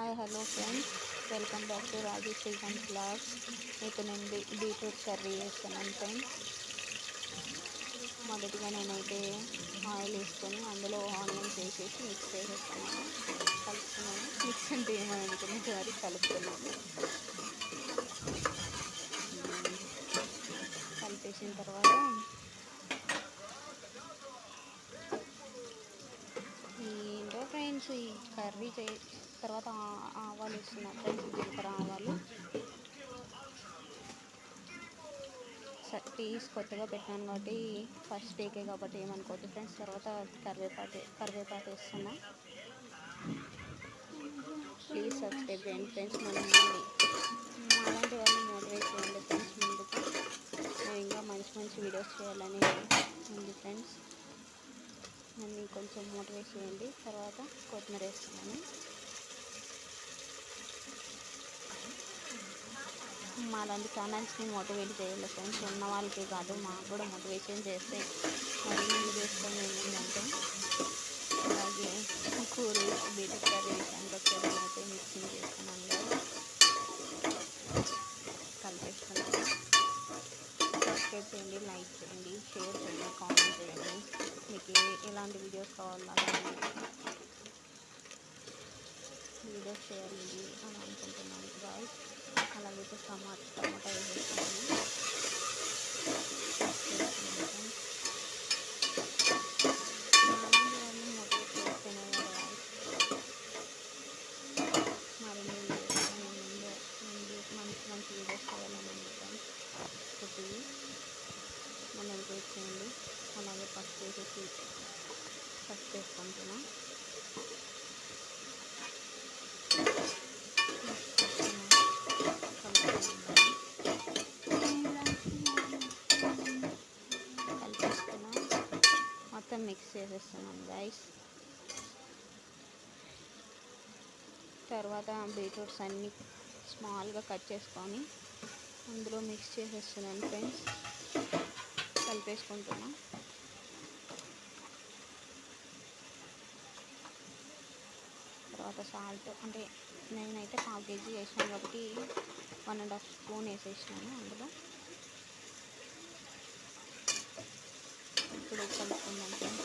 Hi hello friends, welcome back to Raju Srikanth blogs. ఇప్పుడు నేను beetroot curry చేస్తున్నాను ఫ్రెండ్స్. మొదటిగా నేనైతే ఆయిల్ వేసుకొని అందులో ఆనియన్స్ వేసేసి మిక్స్ చేసేస్తున్నాను, కలుపుతున్నాను. మిక్స్ అంటే ఏమని అనుకునేది అది కలుపుతున్నాను. కలిపేసిన తర్వాత ఏంటో ఫ్రెండ్స్, ఈ కర్రీ తర్వాత ఆవాలు వేస్తున్నా ఫ్రెండ్స్, జీలకర్ర ఆవాలు. పీస్ కొత్తగా పెట్టాను కాబట్టి ఫస్ట్ టేకే కాబట్టి ఏమనుకోవద్దు ఫ్రెండ్స్. తర్వాత కరివేపాకు వేస్తున్నా. ప్లీజ్ సబ్స్క్రైబ్ చేయండి ఫ్రెండ్స్. మాలాంటి వాళ్ళు మోటివేట్ చేయండి ఫ్రెండ్స్. ముందుకు మేము ఇంకా మంచి వీడియోస్ చేయాలని ఉంది ఫ్రెండ్స్. నన్ను కొంచెం మోటివేట్ చేయండి. తర్వాత కొత్తిమీర వేస్తున్నాను. మాలాంటి ఛానల్స్ని మోటివేట్ చేయాలి ఫ్రెండ్స్. ఉన్న వాళ్ళకి కాదు, మాకు కూడా మోటివేషన్ చేస్తే మరి ముందు చేసుకొని ఏముందంటే. అలాగే బీట్రూట్ కర్రీ విషయానికి వచ్చేదాన్ని అయితే మిక్సింగ్ చేస్తున్నాను కదా, కలిపేస్తున్నాను. సబ్స్క్రైబ్ చేయండి, లైక్ చేయండి, షేర్ చేయండి, కామెంట్ చేయండి. మీకు ఎలాంటి వీడియోస్ కావాలో వీడియోస్ చేయాలి అని అనుకుంటున్నాను గాయ్స్. అలాగే టమాటా వేసేస్తున్నాను. వాళ్ళు మోటివేట్ చేస్తేనే కదా గాయ్స్ మరిన్ని వీడియోస్ మంచి వీడియోస్ చేయాలని ఉంది ఫ్రెండ్స్. కుట్టివి నన్ను ఎంకరేజ్ చేయండి. అలాగే పసుపు వేసేసి పసుపు వేసుకుంటున్నాను. మొత్తం మిక్స్ చేసేస్తున్నాను గైస్. తర్వాత బీట్రూట్స్ అన్నీ స్మాల్గా కట్ చేసుకొని అందులో మిక్స్ చేసేస్తున్నాను ఫ్రెండ్స్. కలిపేసుకుంటున్నాను. తర్వాత సాల్ట్ అంటే నేనైతే 1/2 kg వేసాను కాబట్టి 1.5 స్పూన్ వేసేసినాను అందులో. ఇప్పుడు కలుపుకుందాం ఫ్రెండ్స్.